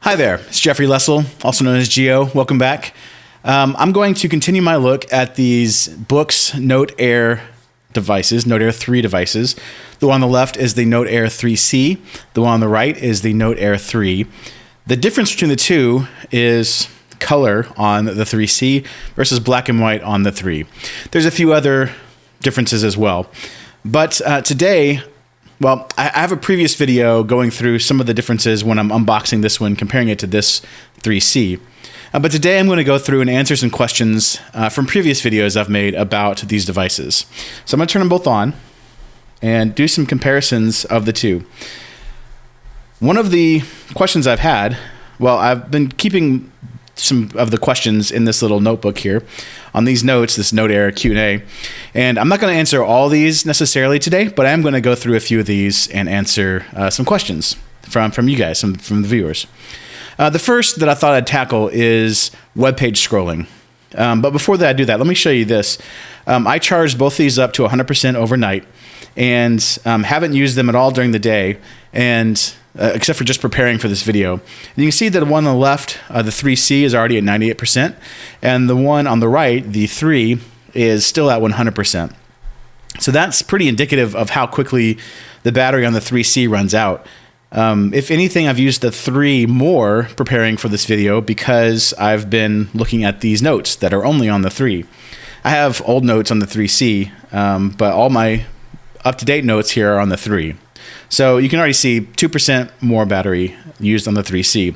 Hi there, it's Jeffrey Lessel, also known as Geo. Welcome back. I'm going to continue my look at these Boox Note Air devices, Note Air 3 devices. The one on the left is the Note Air 3C. The one on the right is the Note Air 3. The difference between the two is color on the 3C versus black and white on the 3. There's a few other differences as well. But today, well, I have a previous video going through some of the differences when I'm unboxing this one, comparing it to this 3C. But today I'm going to go through and answer some questions from previous videos I've made about these devices. So I'm going to turn them both on and do some comparisons of the two. One of the questions I've had, well, I've been keeping some of the questions in this little notebook here on these notes, this Note Air Q&A. And I'm not going to answer all these necessarily today, but I am going to go through a few of these and answer some questions from you guys, from the viewers. The first that I thought I'd tackle is webpage scrolling. But before that I do that, let me show you this. I charged both these up to 100% overnight and haven't used them at all during the day, and except for just preparing for this video. And you can see that the one on the left, the 3C, is already at 98%, and the one on the right, the 3, is still at 100%. So that's pretty indicative of how quickly the battery on the 3C runs out. If anything, I've used the 3 more preparing for this video because I've been looking at these notes that are only on the 3. I have old notes on the 3C, but all my up-to-date notes here are on the 3. So you can already see 2% more battery used on the 3C.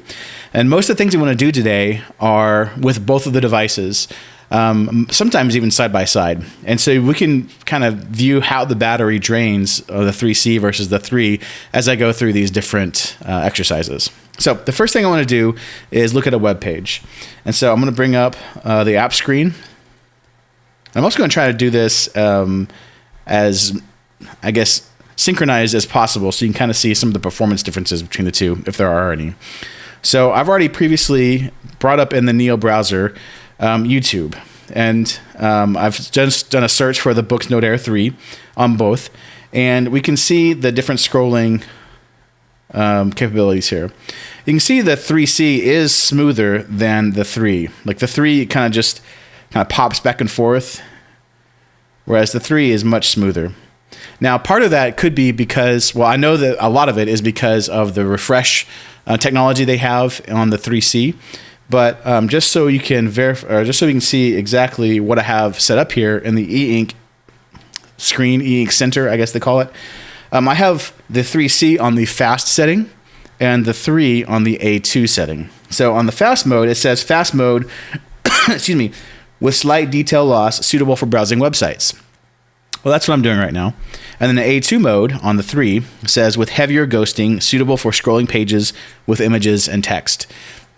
And most of the things we want to do today are with both of the devices, sometimes even side by side. And so we can kind of view how the battery drains of the 3C versus the 3 as I go through these different exercises. So the first thing I want to do is look at a web page. And so I'm going to bring up the app screen. I'm also going to try to do this as, I guess, synchronized as possible so you can kind of see some of the performance differences between the two, if there are any. So I've already previously brought up in the Neo browser YouTube, and I've just done a search for the Boox Note Air 3 on both, and we can see the different scrolling capabilities here. You can see the 3C is smoother than the 3. Like the 3 kind of pops back and forth, whereas the 3 is much smoother. Now, part of that could be because, well, I know that a lot of it is because of the refresh technology they have on the 3C. But just so you can verify, or just so you can see exactly what I have set up here in the e-ink screen, e-ink center, I guess they call it. I have the 3C on the fast setting and the 3 on the A2 setting. So on the fast mode, it says fast mode, excuse me, with slight detail loss, suitable for browsing websites. Well, that's what I'm doing right now. And then the A2 mode on the 3 says with heavier ghosting, suitable for scrolling pages with images and text.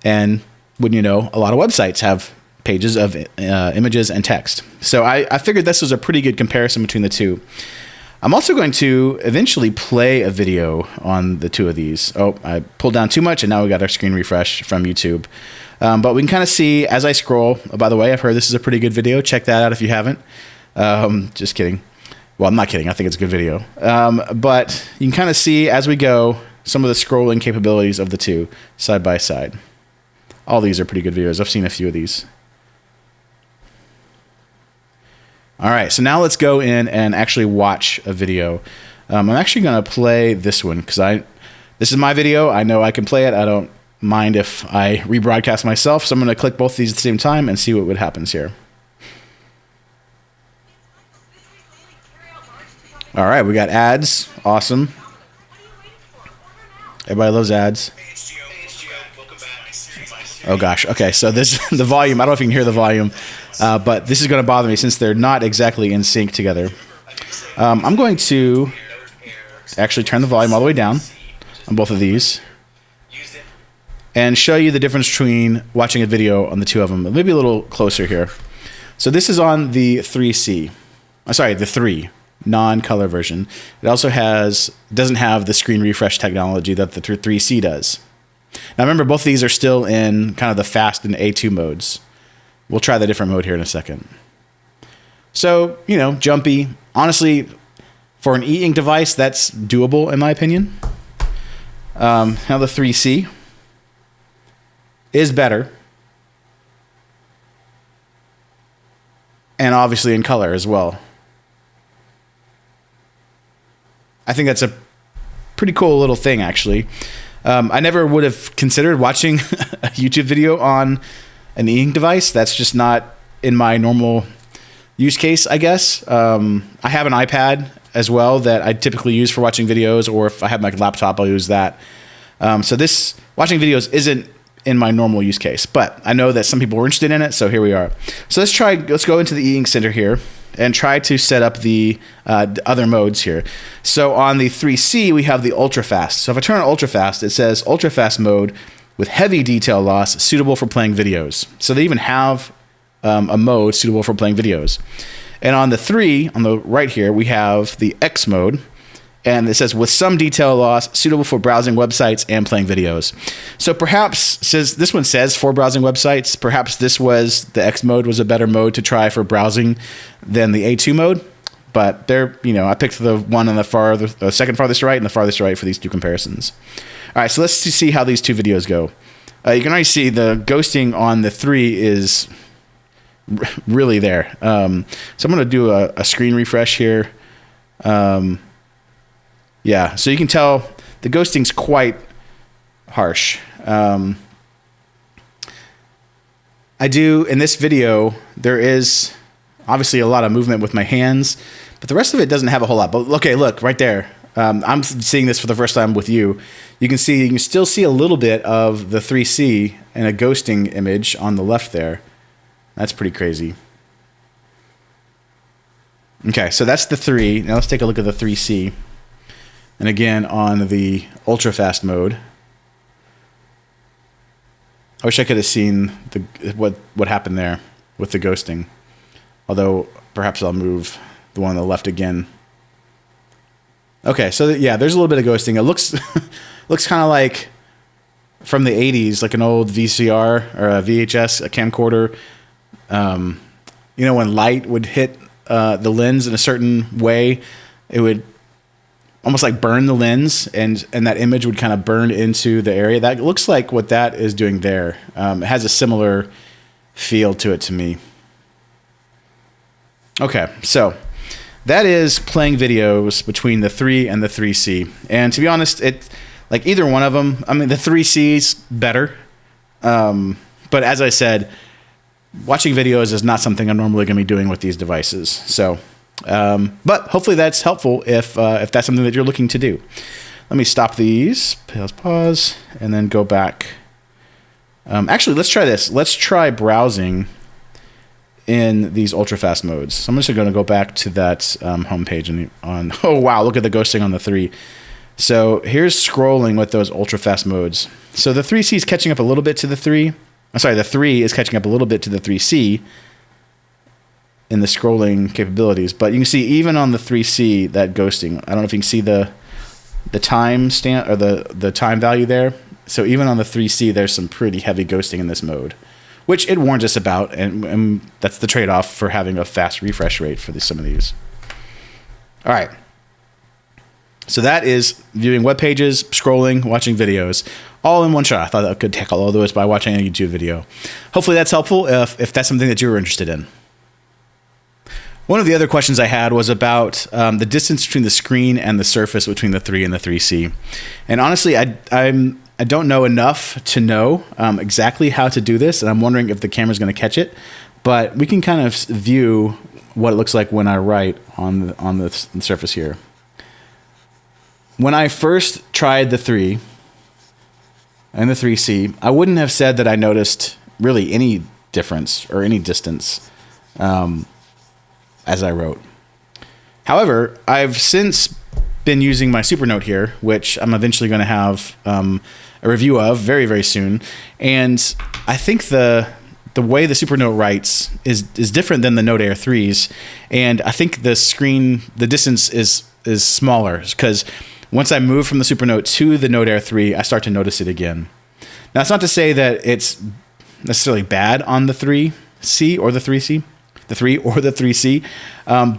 And wouldn't you know, a lot of websites have pages of images and text. So I figured this was a pretty good comparison between the two. I'm also going to eventually play a video on the two of these. Oh, I pulled down too much and now we got our screen refresh from YouTube. But we can kind of see as I scroll. Oh, by the way, I've heard this is a pretty good video. Check that out if you haven't. Just kidding. Well, I'm not kidding. I think it's a good video. But you can kind of see as we go some of the scrolling capabilities of the two side by side. All these are pretty good videos. I've seen a few of these. All right, so now let's go in and actually watch a video. I'm actually going to play this one because this is my video. I know I can play it. I don't mind if I rebroadcast myself. So I'm going to click both of these at the same time and see what happens here. All right, we got ads. Awesome. Everybody loves ads. Oh gosh. Okay, so this the volume. I don't know if you can hear the volume, but this is going to bother me since they're not exactly in sync together. I'm going to actually turn the volume all the way down on both of these and show you the difference between watching a video on the two of them. Maybe a little closer here. So this is on the 3C. Sorry, the 3. Non-color version. It also doesn't have the screen refresh technology that the 3C does. Now remember, both of these are still in kind of the fast and A2 modes. We'll try the different mode here in a second. So, you know, jumpy. Honestly, for an e-ink device, that's doable in my opinion. Now the 3C. is better. And obviously in color as well. I think that's a pretty cool little thing, actually. I never would have considered watching a YouTube video on an e-ink device. That's just not in my normal use case, I guess. I have an iPad as well that I typically use for watching videos, or if I have my laptop, I'll use that. So this watching videos isn't in my normal use case, but I know that some people were interested in it, so here we are. So let's go into the e-ink center here and try to set up the other modes here. So on the 3C, we have the ultrafast. So if I turn on ultrafast, it says ultrafast mode with heavy detail loss suitable for playing videos. So they even have a mode suitable for playing videos. And on the 3, on the right here, we have the X mode. And it says, with some detail loss, suitable for browsing websites and playing videos. So perhaps, this one says for browsing websites, perhaps the X mode was a better mode to try for browsing than the A2 mode. But I picked the one on the second farthest right and the farthest right for these two comparisons. All right, so let's see how these two videos go. You can already see the ghosting on the 3 is really there. So I'm going to do a screen refresh here. Yeah, so you can tell the ghosting's quite harsh. In this video, there is obviously a lot of movement with my hands, but the rest of it doesn't have a whole lot. But okay, look, right there. I'm seeing this for the first time with you. You can still see a little bit of the 3C and a ghosting image on the left there. That's pretty crazy. Okay, so that's the 3. Now let's take a look at the 3C. And again, on the ultra-fast mode, I wish I could have seen what happened there with the ghosting. Although, perhaps I'll move the one on the left again. Okay, so yeah, there's a little bit of ghosting. It looks kind of like from the 80s, like an old VCR or a VHS, a camcorder. When light would hit the lens in a certain way, it would almost like burn the lens, and that image would kind of burn into the area. That looks like what that is doing there. It has a similar feel to it to me. Okay, so that is playing videos between the 3 and the 3C. And to be honest, like either one of them, I mean, the 3C is better. But as I said, watching videos is not something I'm normally going to be doing with these devices. So, but hopefully that's helpful if that's something that you're looking to do. Let me stop these, pause, and then go back. Actually, let's try this. Let's try browsing in these ultra-fast modes. So I'm just going to go back to that home page on. Oh, wow, look at the ghosting on the 3. So here's scrolling with those ultra-fast modes. So the 3C is catching up a little bit to the 3. I'm sorry, the 3 is catching up a little bit to the 3C in the scrolling capabilities. But you can see even on the 3C, that ghosting. I don't know if you can see the time stamp or the time value there. So even on the 3C, there's some pretty heavy ghosting in this mode, which it warns us about, and that's the trade-off for having a fast refresh rate for some of these. All right. So that is viewing web pages, scrolling, watching videos, all in one shot. I thought I could tackle all those by watching a YouTube video. Hopefully that's helpful if that's something that you were interested in. One of the other questions I had was about the distance between the screen and the surface between the 3 and the 3C. And honestly, I don't know enough to know exactly how to do this, and I'm wondering if the camera's going to catch it. But we can kind of view what it looks like when I write on the surface here. When I first tried the 3 and the 3C, I wouldn't have said that I noticed really any difference or any distance as I wrote. However, I've since been using my Supernote here, which I'm eventually going to have a review of very, very soon. And I think the way the Supernote writes is different than the Note Air 3s. And I think the distance is smaller because once I move from the Supernote to the Note Air 3, I start to notice it again. Now, it's not to say that it's necessarily bad on the 3C or the 3C, the 3 or the 3C,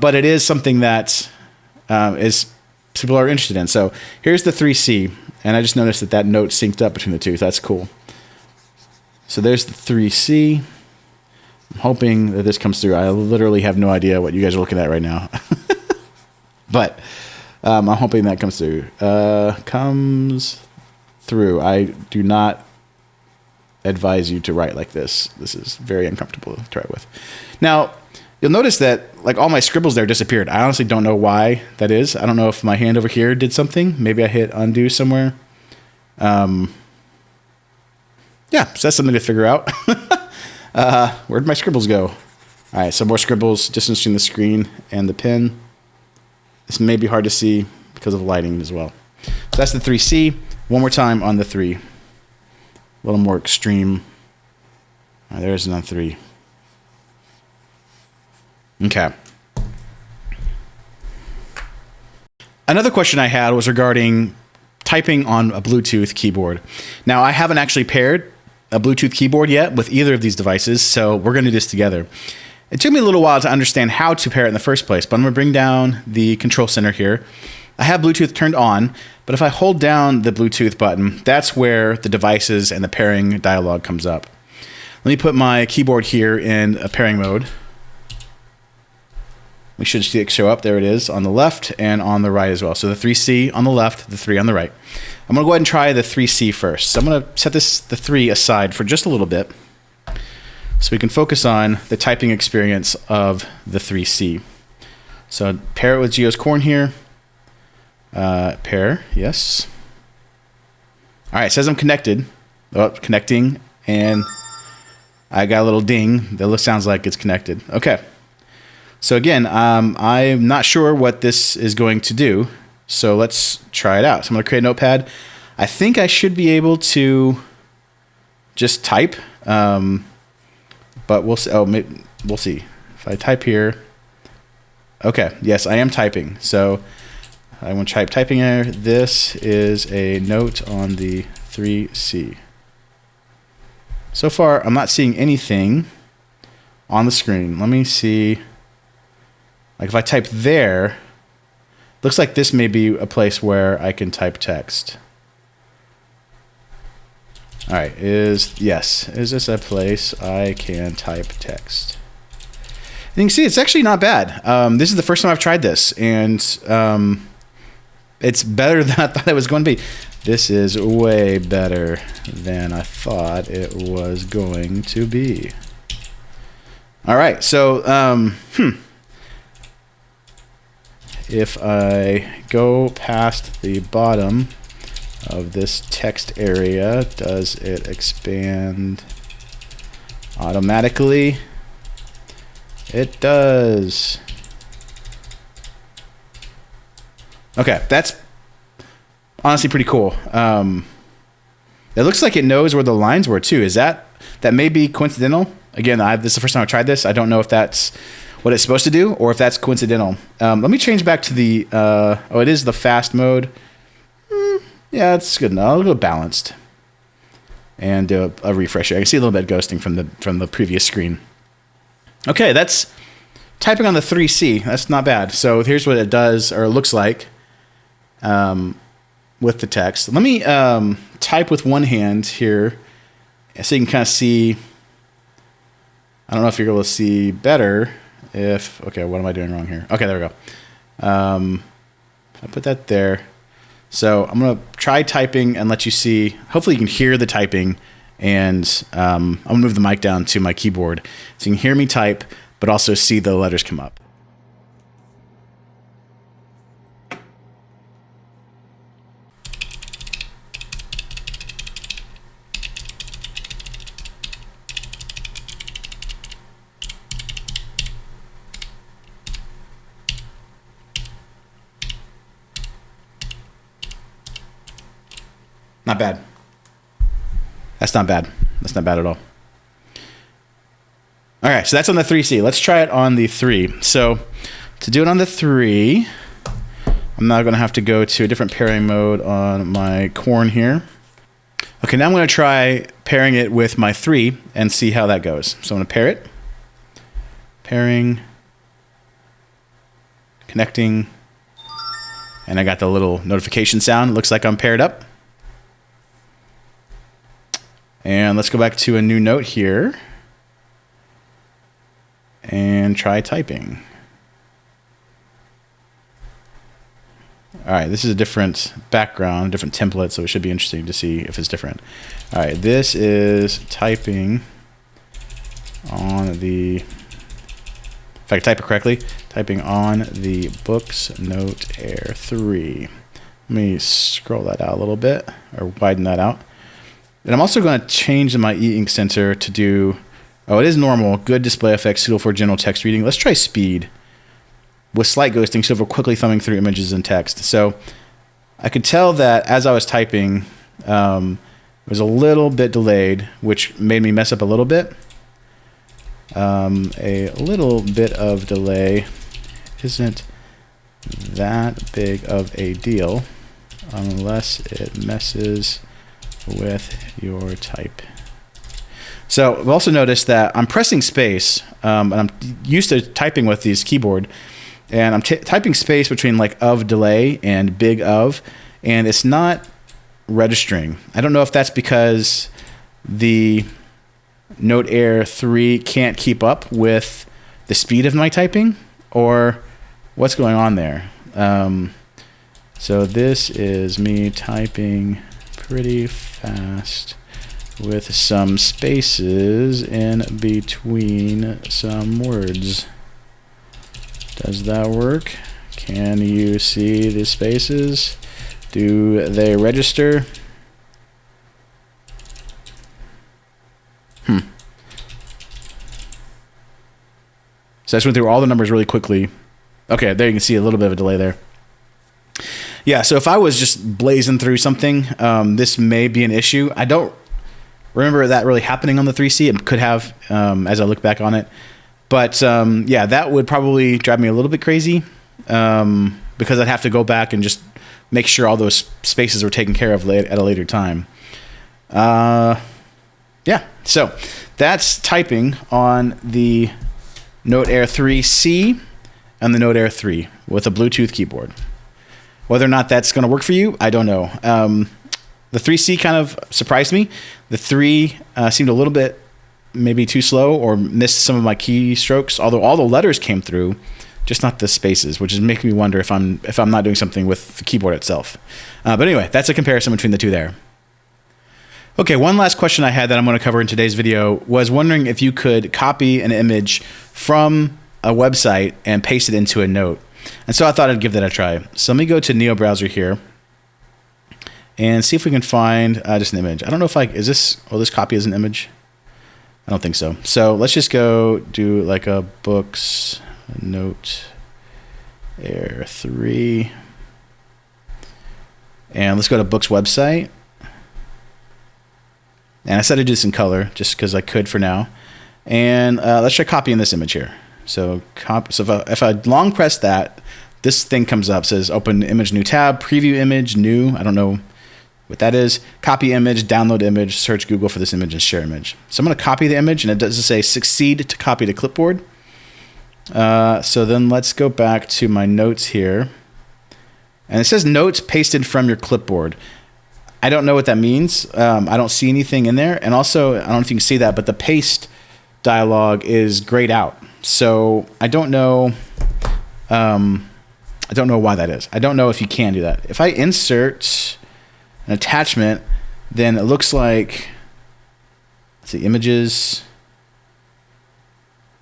but it is something that people are interested in. So here's the 3C, and I just noticed that note synced up between the two. So that's cool. So there's the 3C. I'm hoping that this comes through. I literally have no idea what you guys are looking at right now. But I'm hoping that comes through. Comes through. I do not advise you to write like this. This is very uncomfortable to write with. Now, you'll notice that like all my scribbles there disappeared. I honestly don't know why that is. I don't know if my hand over here did something. Maybe I hit undo somewhere. Yeah, so that's something to figure out. Where'd my scribbles go? All right, so more scribbles distancing the screen and the pen. This may be hard to see because of lighting as well. So that's the 3C. One more time on the 3. A little more extreme. All right, there's another 3. Okay. Another question I had was regarding typing on a Bluetooth keyboard. Now, I haven't actually paired a Bluetooth keyboard yet with either of these devices, so we're going to do this together. It took me a little while to understand how to pair it in the first place, but I'm going to bring down the control center here. I have Bluetooth turned on, but if I hold down the Bluetooth button, that's where the devices and the pairing dialog comes up. Let me put my keyboard here in a pairing mode. We should see it show up. There it is on the left and on the right as well. So the 3C on the left, the 3 on the right. I'm going to go ahead and try the 3C first. So I'm going to set the 3 aside for just a little bit so we can focus on the typing experience of the 3C. So pair it with Geo's Corn here. Pair, yes. All right, it says I'm connected. Oh, connecting, and I got a little ding that sounds like it's connected. Okay. So again, I'm not sure what this is going to do, so let's try it out. So I'm going to create a notepad. I think I should be able to just type, but we'll see. Oh, we'll see. If I type here, okay, yes, I am typing. So I want to type typing error. This is a note on the 3C. So far, I'm not seeing anything on the screen. Let me see. Like if I type there, looks like this may be a place where I can type text. All right, is this a place I can type text? And you can see it's actually not bad. This is the first time I've tried this, and it's better than I thought it was going to be. This is way better than I thought it was going to be. All right, so if I go past the bottom of this text area, does it expand automatically? It does. Okay, that's honestly pretty cool. It looks like it knows where the lines were too. That may be coincidental. Again, this is the first time I've tried this. I don't know if that's what it's supposed to do or if that's coincidental. Let me change back to the, it is the fast mode. Yeah, it's good enough. I'll go balanced and do a refresh here. I can see a little bit of ghosting from the previous screen. Okay, that's typing on the 3C. That's not bad. So here's what it does, or it looks like with the text. Let me type with one hand here so you can kind of see. I don't know if you're able to see better. Okay, what am I doing wrong here? Okay, there we go. I put that there. So I'm going to try typing and let you see. Hopefully you can hear the typing, and I'm going to move the mic down to my keyboard so you can hear me type, but also see the letters come up. Not bad. That's not bad. That's not bad at all. All right, so that's on the 3C. Let's try it on the 3. So to do it on the 3, I'm now going to have to go to a different pairing mode on my corn here. Okay, now I'm going to try pairing it with my 3 and see how that goes. So I'm going to pair it. Pairing. Connecting. And I got the little notification sound. It looks like I'm paired up. And let's go back to a new note here and try typing. All right, this is a different background, different template, so it should be interesting to see if it's different. All right, this is typing on the, if I can type it correctly, typing on the Boox Note Air 3. Let me scroll that out a little bit, or widen that out. And I'm also going to change my e-ink center to do, oh, it is normal, good display effects, suitable for general text reading. Let's try speed with slight ghosting, so for quickly thumbing through images and text. So I could tell that as I was typing, it was a little bit delayed, which made me mess up a little bit. A little bit of delay isn't that big of a deal unless it messes with your type. So I've also noticed that I'm pressing space, and I'm used to typing with these keyboard, and I'm typing space between like of delay and big of, and it's not registering. I don't know if that's because the Note Air 3 can't keep up with the speed of my typing, or what's going on there. So this is me typing pretty fast with some spaces in between some words. Does that work? Can you see the spaces? Do they register? So I just went through all the numbers really quickly. Okay, there you can see a little bit of a delay there. Yeah, so if I was just blazing through something, this may be an issue. I don't remember that really happening on the 3C. It could have, as I look back on it. But yeah, that would probably drive me a little bit crazy, because I'd have to go back and just make sure all those spaces were taken care of at a later time. Yeah, so that's typing on the Note Air 3C and the Note Air 3 with a Bluetooth keyboard. Whether or not that's going to work for you, I don't know. The 3C kind of surprised me. The 3 seemed a little bit maybe too slow or missed some of my keystrokes, although all the letters came through, just not the spaces, which is making me wonder if I'm not doing something with the keyboard itself. But anyway, that's a comparison between the two there. Okay, one last question I had that I'm going to cover in today's video was wondering if you could copy an image from a website and paste it into a note. And so I thought I'd give that a try. So let me go to Neo Browser here and see if we can find just an image. I don't know if this copy is an image? I don't think so. So let's just go do like a Boox Note Air 3. And let's go to Boox website. And I said I'd do this in color just because I could for now. And let's try copying this image here. So if I long press that, this thing comes up, says open image, new tab, preview image, new. I don't know what that is. Copy image, download image, search Google for this image, and share image. So I'm going to copy the image, and it does say succeed to copy to clipboard. So then let's go back to my notes here. And it says notes pasted from your clipboard. I don't know what that means. I don't see anything in there. And also, I don't know if you can see that, but the paste dialog is grayed out. So I don't know. I don't know why that is. I don't know if you can do that. If I insert an attachment, then it looks like, let's see, images.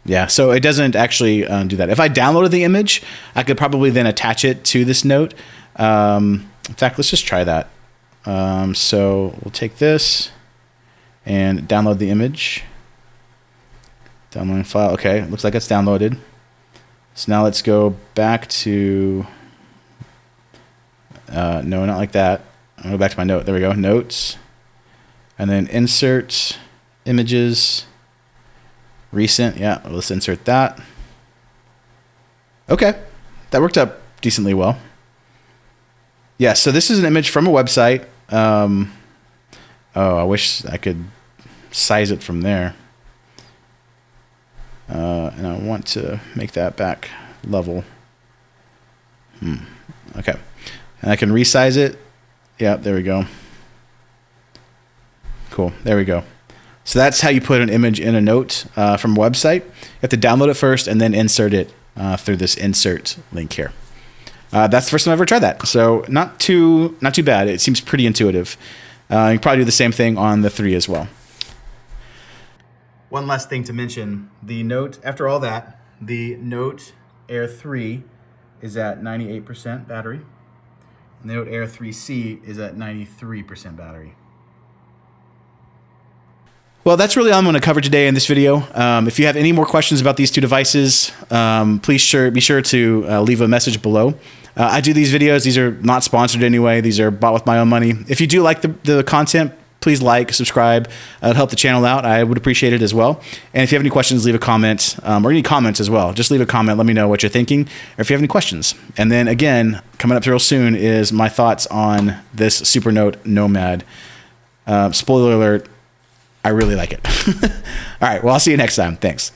Yeah, so it doesn't actually do that. If I downloaded the image, I could probably then attach it to this note. In fact, let's just try that. So we'll take this and download the image. Downloading file. Okay, looks like it's downloaded. So now let's go back to, no, not like that. I'll go back to my note. There we go, notes. And then insert images, recent. Yeah, let's insert that. Okay, that worked out decently well. Yeah, so this is an image from a website. Oh, I wish I could size it from there. And I want to make that back level. Okay. And I can resize it. Yeah, there we go. Cool. There we go. So that's how you put an image in a note from a website. You have to download it first and then insert it through this insert link here. That's the first time I've ever tried that. So not too bad. It seems pretty intuitive. You can probably do the same thing on the 3 as well. One last thing to mention, the Note, after all that, the Note Air 3 is at 98% battery. And the Note Air 3C is at 93% battery. Well, that's really all I'm going to cover today in this video. If you have any more questions about these two devices, please be sure to leave a message below. I do these videos. These are not sponsored anyway. These are bought with my own money. If you do like the content, please like, subscribe. It'll help the channel out. I would appreciate it as well. And if you have any questions, leave a comment, or any comments as well. Just leave a comment. Let me know what you're thinking, or if you have any questions. And then again, coming up real soon is my thoughts on this Supernote Nomad. Spoiler alert, I really like it. All right, well, I'll see you next time. Thanks.